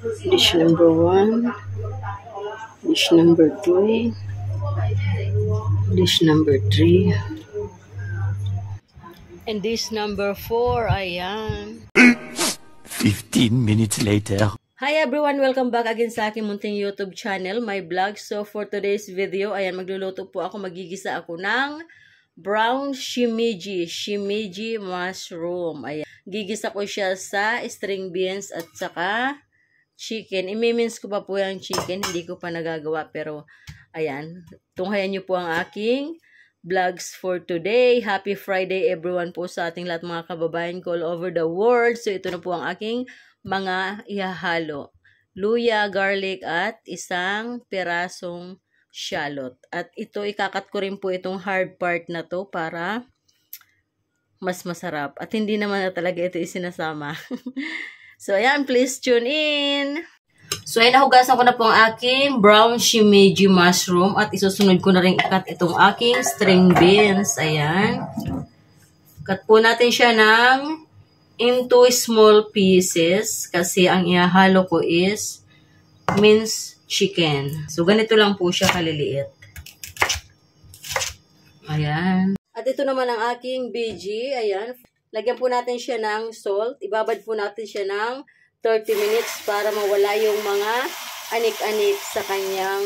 Dish number 1, dish number 2, dish number 3, and dish number 4. Ayan. 15 minutes later. Hi everyone! Welcome back again sa aking munting YouTube channel, my vlog. So for today's video, ayan, magluluto po ako, magigisa ako ng brown shimiji mushroom. Ayan. Gigisa ko siya sa string beans at saka chicken. Imimins ko pa po yung chicken, hindi ko pa nagagawa, pero ayan, tunghayan nyo po ang aking vlogs for today. Happy Friday everyone po sa ating lahat mga kababayan ko all over the world. So ito na po ang aking mga ihahalo. Luya, garlic at isang pirasong shallot. At ito ikakat ko rin po itong hard part na to para mas masarap. At hindi naman na talaga ito isinasama. So ayan, please tune in. So ayan, nahugasan ko na po ang aking brown shimiji mushroom at isusunod ko na rin ikat itong aking string beans. Ayan. Cut po natin siya ng into small pieces kasi ang ihahalo ko is minced chicken. So ganito lang po siya kaliliit. Ayan. At ito naman ang aking veggie. Ayan. Lagyan po natin siya ng salt. Ibabad po natin siya ng 30 minutes para mawala yung mga anik-anik sa kanyang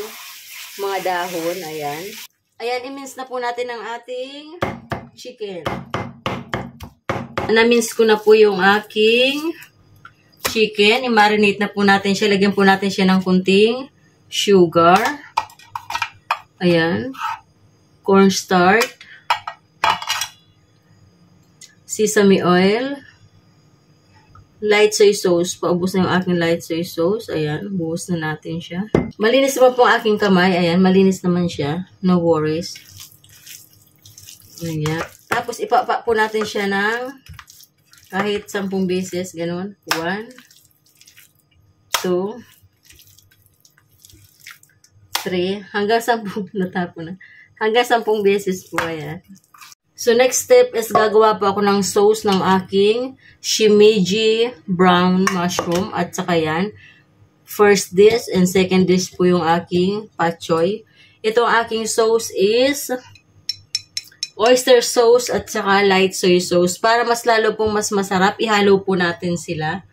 mga dahon. Ayan. Ayan, i-mince na po natin ang ating chicken. Na-mince ko na po yung aking chicken. I-marinate na po natin siya. Lagyan po natin siya ng kunting sugar. Ayan. Cornstarch. Sesame oil. Light soy sauce. Paubos na yung aking light soy sauce. Ayan, buhos na natin siya. Malinis naman po ang aking kamay. Ayan, malinis naman siya. No worries. Ayan. Tapos, ipapa po natin siya ng kahit 10 beses. Ganun. 1, 2, 3. Hanggang 10. Natapo na. Hanggang 10 beses po. Ayan. So, next step is gagawa po ako ng sauce ng aking shimiji brown mushroom. At saka yan, first dish and second dish po yung aking pak choy. Itong aking sauce is oyster sauce at saka light soy sauce. Para mas lalo pong mas masarap, ihalo po natin sila.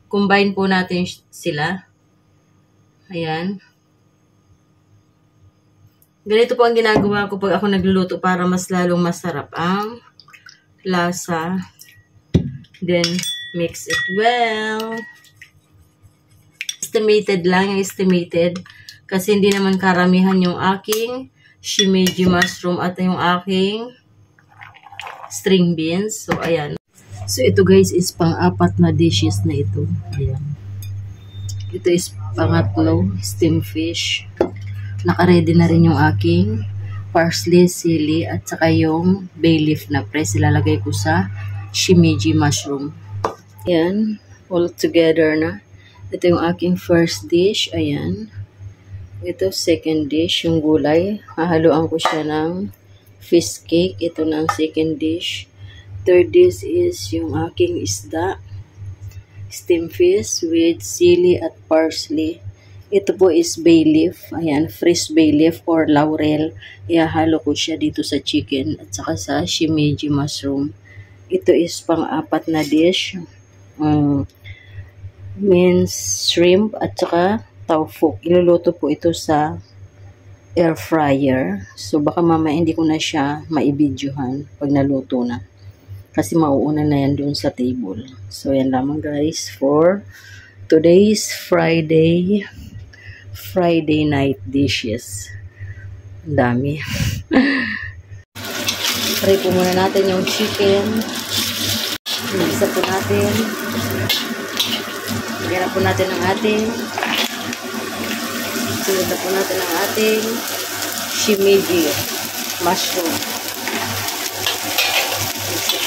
Combine po natin sila. Ayan. Ganito po ang ginagawa ko pag ako nagluluto para mas lalong masarap ang lasa. Then, mix it well. Estimated lang, estimated. Kasi hindi naman karamihan yung aking shimiji mushroom at yung aking string beans. So, ayan. So, ito guys is pang-apat na dishes na ito. Ayan. Ito is pangatlo, steamed fish. Naka-ready na rin yung aking parsley, sili, at saka yung bay leaf na press. Ilalagay ko sa shimiji mushroom. Ayan. All together na. Ito yung aking first dish. Ayan. Ito, second dish. Yung gulay. Hahaluan ko siya ng fish cake. Ito na ang second dish. Third dish is yung aking isda. Steamed fish with sili at parsley. Ito po is bay leaf. Ayan, fresh bay leaf or laurel. Ihahalo ko siya dito sa chicken at saka sa shimiji mushroom. Ito is pang-apat na dish. Minced shrimp at saka tofu. Iluluto po ito sa air fryer. So baka mamaya hindi ko na siya maibidyohan pag naluto na. Kasi mauuna na yan dun sa table. So yan lamang guys for today's Friday night dishes. Ang dami. Try po muna natin yung chicken. Isa po natin. Lagyan na po natin ang ating sunod na po natin ang ating shimiji mushroom.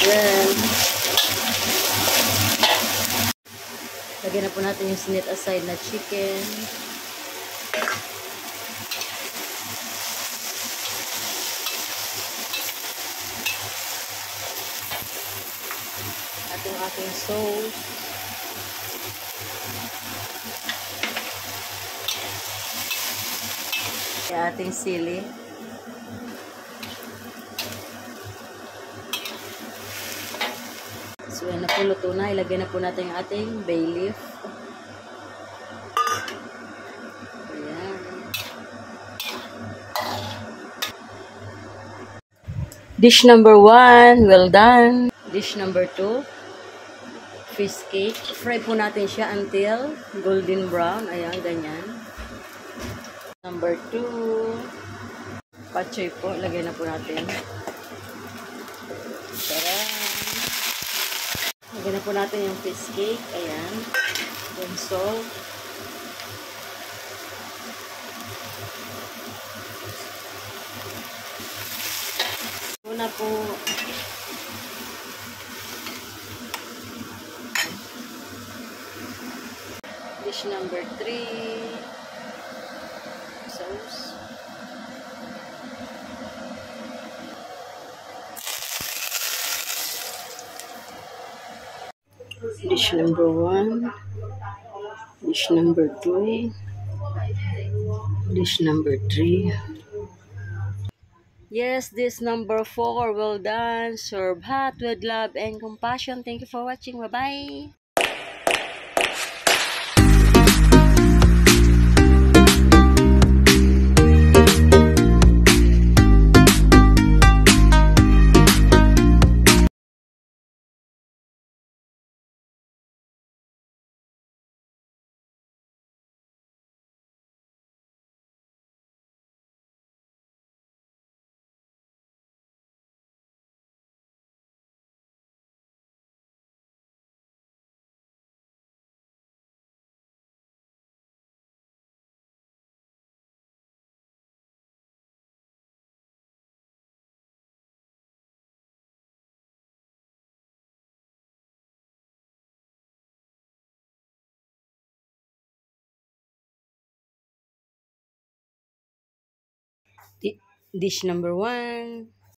Then, lagyan na po natin yung sinit aside na chicken. At yung ating sauce. Yung ating sili. So, yan na po, luto na. Ilagay na po natin yung ating bay leaf. Ayan. Dish number 1, well done. Dish number 2, fish cake. Fry po natin siya until golden brown. Ayan, ganyan. Number 2, pachoy po. Ilagay na po natin. Tara. Lagyan na po natin yung fish cake. Ayan. Then salt. Una po. Dish number 3. Sauce. Dish number 1. Dish number 2. Dish number 3. Yes, this number 4. Well done. Serve hot with love and compassion. Thank you for watching. Bye-bye. Dish number 1.